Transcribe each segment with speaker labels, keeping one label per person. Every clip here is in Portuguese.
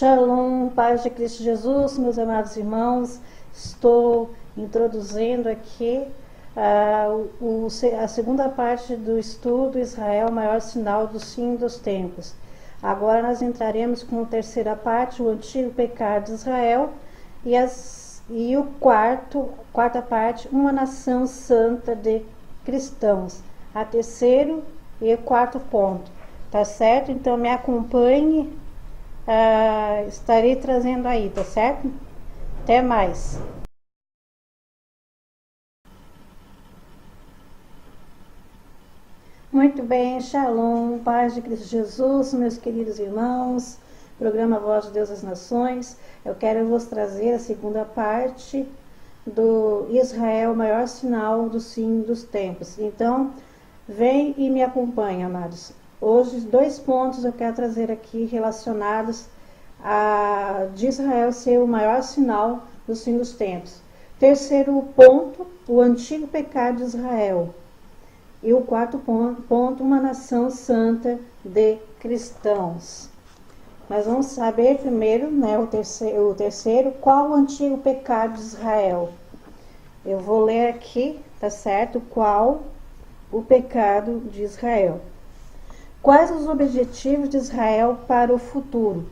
Speaker 1: Shalom, paz de Cristo Jesus, meus amados irmãos. Estou introduzindo aqui a segunda parte do estudo Israel, maior sinal do fim dos tempos. Agora nós entraremos com a terceira parte, o antigo pecado de Israel, e o quarta parte, uma nação santa de cristãos. A terceiro e o quarto ponto, tá certo? Então me acompanhe, estarei trazendo aí, tá certo? Até mais. Muito bem, Shalom, paz de Cristo Jesus, meus queridos irmãos, programa Voz de Deus das Nações. Eu quero vos trazer a segunda parte do Israel, maior sinal do fim dos tempos. Então, vem e me acompanha, amados. Hoje, 2 pontos eu quero trazer aqui relacionados de Israel ser o maior sinal do fim dos tempos. Terceiro ponto, o antigo pecado de Israel. E o quarto ponto, uma nação santa de cristãos. Mas vamos saber primeiro, né, o terceiro, qual o antigo pecado de Israel. Eu vou ler aqui, tá certo? Qual o pecado de Israel. Quais os objetivos de Israel para o futuro?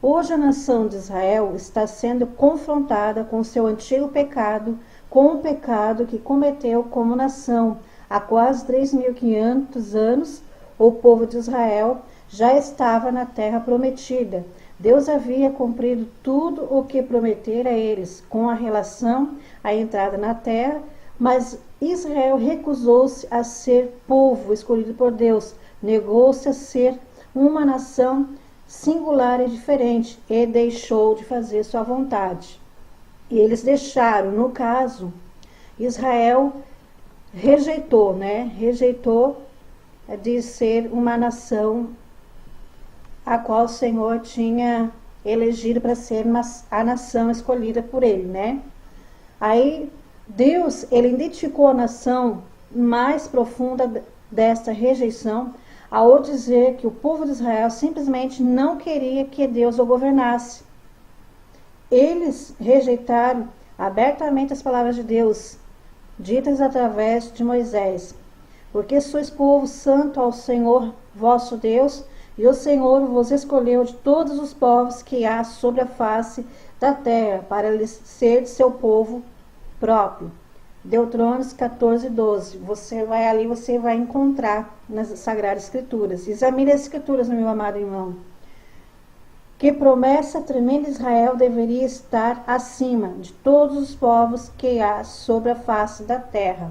Speaker 1: Hoje a nação de Israel está sendo confrontada com seu antigo pecado, com o pecado que cometeu como nação. Há quase 3.500 anos, o povo de Israel já estava na terra prometida. Deus havia cumprido tudo o que prometera a eles, com a relação à entrada na terra, mas Israel recusou-se a ser povo escolhido por Deus, negou-se a ser uma nação singular e diferente, e deixou de fazer sua vontade. E eles deixaram, no caso, Israel rejeitou de ser uma nação a qual o Senhor tinha elegido para ser a nação escolhida por ele, né? Aí Deus, ele identificou a nação mais profunda desta rejeição ao dizer que o povo de Israel simplesmente não queria que Deus o governasse. Eles rejeitaram abertamente as palavras de Deus, ditas através de Moisés. Porque sois povo santo ao Senhor vosso Deus, e o Senhor vos escolheu de todos os povos que há sobre a face da terra, para lhes ser seu povo próprio. Deuteronômio 14:12. Você vai encontrar nas Sagradas Escrituras. Examine as Escrituras, meu amado irmão. Que promessa tremenda Israel deveria estar acima de todos os povos que há sobre a face da terra.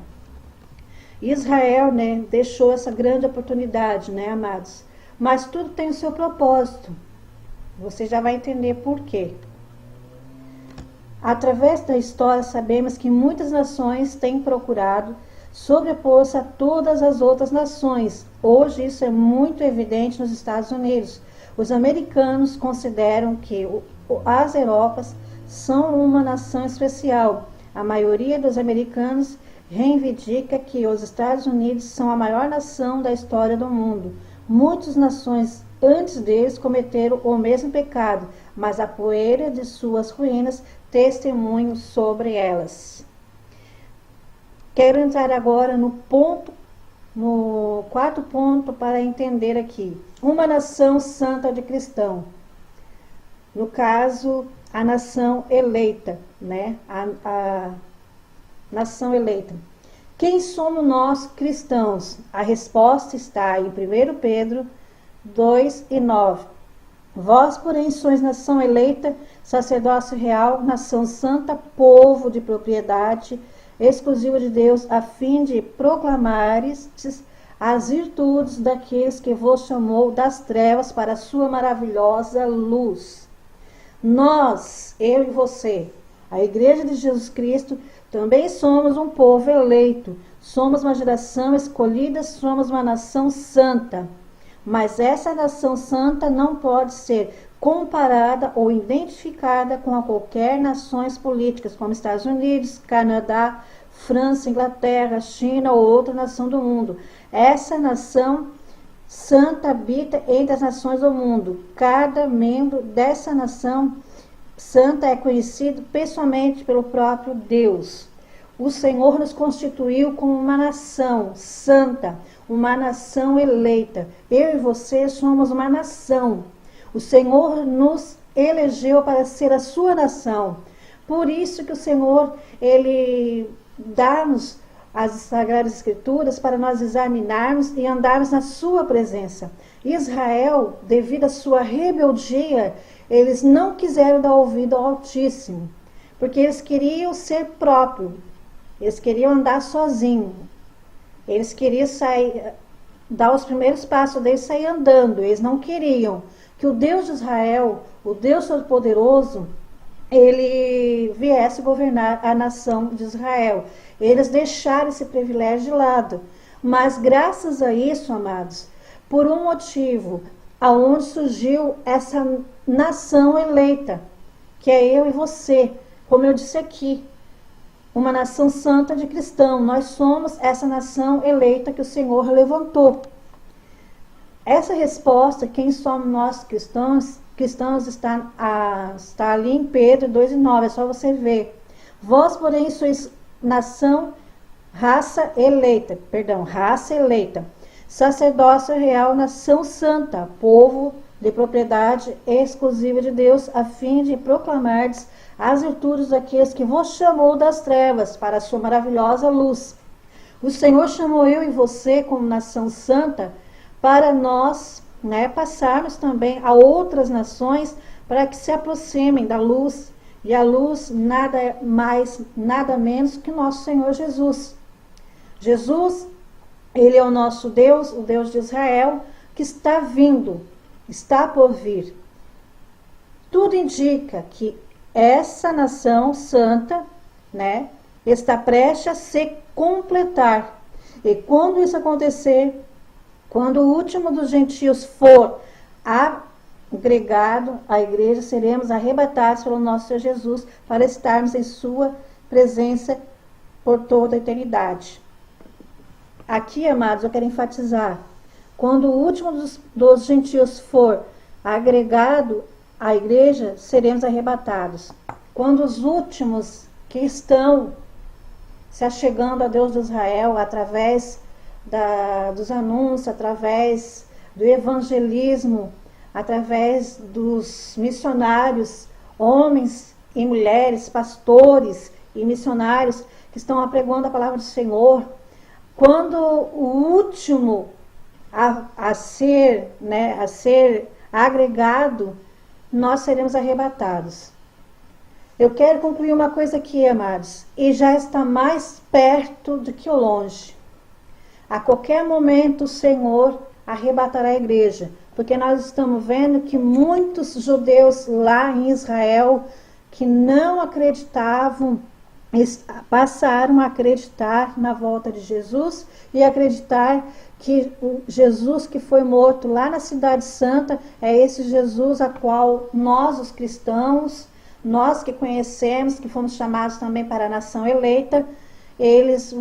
Speaker 1: Israel, deixou essa grande oportunidade, amados? Mas tudo tem o seu propósito. Você já vai entender por quê. Através da história, sabemos que muitas nações têm procurado sobrepor-se a todas as outras nações. Hoje isso é muito evidente nos Estados Unidos. Os americanos consideram que as Europas são uma nação especial. A maioria dos americanos reivindica que os Estados Unidos são a maior nação da história do mundo. Muitas nações antes deles cometeram o mesmo pecado, mas a poeira de suas ruínas testemunha sobre elas. Quero entrar agora no quarto ponto para entender aqui. Uma nação santa de cristão. No caso, a nação eleita, a nação eleita. Quem somos nós cristãos? A resposta está em 1 Pedro 2:9. Vós, porém, sois nação eleita, sacerdócio real, nação santa, povo de propriedade exclusiva de Deus, a fim de proclamares as virtudes daqueles que vos chamou das trevas para a sua maravilhosa luz. Nós, eu e você, a Igreja de Jesus Cristo, também somos um povo eleito, somos uma geração escolhida, somos uma nação santa. Mas essa nação santa não pode ser comparada ou identificada com qualquer nações políticas, como Estados Unidos, Canadá, França, Inglaterra, China ou outra nação do mundo. Essa nação santa habita entre as nações do mundo. Cada membro dessa nação santa é conhecido pessoalmente pelo próprio Deus. O Senhor nos constituiu como uma nação santa, uma nação eleita. Eu e você somos uma nação. O Senhor nos elegeu para ser a sua nação. Por isso que o Senhor, Ele dá-nos as Sagradas Escrituras para nós examinarmos e andarmos na sua presença. Israel, devido à sua rebeldia, eles não quiseram dar ouvido ao Altíssimo, porque eles queriam ser próprios, eles queriam andar sozinhos, eles queriam sair, dar os primeiros passos deles, sair andando. Eles não queriam que o Deus de Israel, o Deus Todo-Poderoso, ele viesse governar a nação de Israel. Eles deixaram esse privilégio de lado. Mas graças a isso, amados, por um motivo, aonde surgiu essa nação eleita, que é eu e você, como eu disse aqui, uma nação santa de cristãos. Nós somos essa nação eleita que o Senhor levantou. Essa resposta, quem somos nós cristãos, está ali em Pedro 2:9, é só você ver. Vós, porém, sois raça eleita, sacerdócio real, nação santa, povo de propriedade exclusiva de Deus, a fim de proclamardes as virtudes daqueles que vos chamou das trevas para a sua maravilhosa luz. O Senhor chamou eu e você como nação santa para nós, passarmos também a outras nações para que se aproximem da luz. E a luz nada mais, nada menos que nosso Senhor Jesus. Jesus, Ele é o nosso Deus, o Deus de Israel, que está vindo, está por vir. Tudo indica que essa nação santa, está prestes a se completar. E quando isso acontecer, quando o último dos gentios for agregado à igreja, seremos arrebatados pelo nosso Senhor Jesus para estarmos em sua presença por toda a eternidade. Aqui, amados, eu quero enfatizar, quando o último dos gentios for agregado à igreja, seremos arrebatados. Quando os últimos que estão se achegando a Deus de Israel, através dos anúncios, através do evangelismo, através dos missionários, homens e mulheres, pastores e missionários que estão apregando a palavra do Senhor, quando o último a ser agregado, nós seremos arrebatados. Eu quero concluir uma coisa aqui, amados, e já está mais perto do que longe. A qualquer momento o Senhor arrebatará a igreja, porque nós estamos vendo que muitos judeus lá em Israel que não acreditavam, passaram a acreditar na volta de Jesus e acreditar que o Jesus que foi morto lá na Cidade Santa é esse Jesus a qual nós, os cristãos, nós que conhecemos, que fomos chamados também para a nação eleita, eles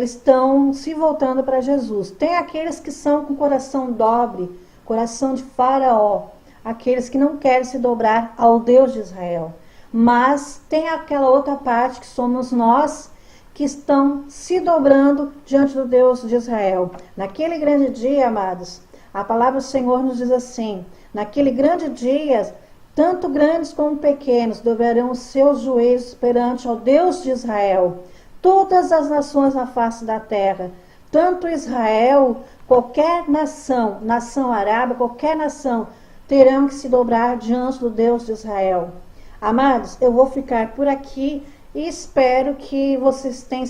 Speaker 1: estão se voltando para Jesus. Tem aqueles que são com coração dobre, coração de Faraó, aqueles que não querem se dobrar ao Deus de Israel. Mas tem aquela outra parte que somos nós, que estão se dobrando diante do Deus de Israel. Naquele grande dia, amados, a palavra do Senhor nos diz assim: naquele grande dia, tanto grandes como pequenos dobrarão os seus joelhos perante ao Deus de Israel. Todas as nações na face da terra, tanto Israel, qualquer nação, nação arábia, qualquer nação, terão que se dobrar diante do Deus de Israel. Amados, eu vou ficar por aqui e espero que vocês tenham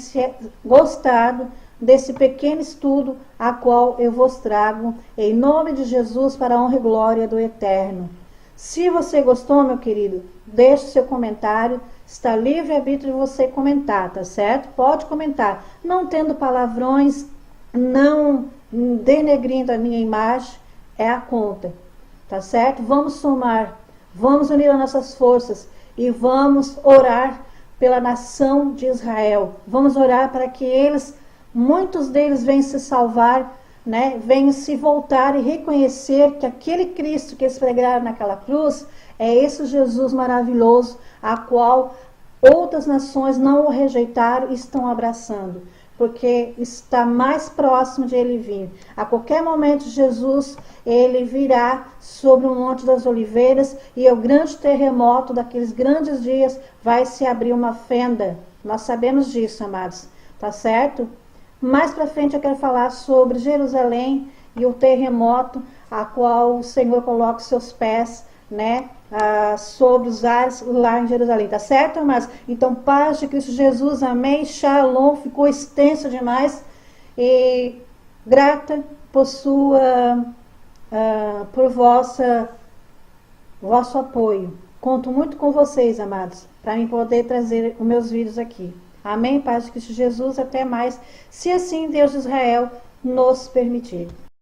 Speaker 1: gostado desse pequeno estudo a qual eu vos trago em nome de Jesus para a honra e glória do Eterno. Se você gostou, meu querido, deixe seu comentário. Está livre-arbítrio de você comentar, tá certo? Pode comentar, não tendo palavrões, não denegrindo a minha imagem, é a conta, tá certo? Vamos somar, vamos unir as nossas forças e vamos orar pela nação de Israel. Vamos orar para que muitos deles venham se salvar né, venham se voltar e reconhecer que aquele Cristo que eles pregaram naquela cruz é esse Jesus maravilhoso, a qual outras nações não o rejeitaram e estão abraçando, porque está mais próximo de ele vir. A qualquer momento, Jesus, ele virá sobre o Monte das Oliveiras e o grande terremoto daqueles grandes dias vai se abrir uma fenda. Nós sabemos disso, amados, tá certo? Mais para frente eu quero falar sobre Jerusalém e o terremoto, a qual o Senhor coloca os seus pés, né, sobre os ares lá em Jerusalém, tá certo, amados? Então, paz de Cristo Jesus, amém, shalom, ficou extenso demais, e grata por por vosso apoio. Conto muito com vocês, amados, para mim poder trazer os meus vídeos aqui. Amém, paz de Cristo Jesus, até mais, se assim Deus de Israel nos permitir.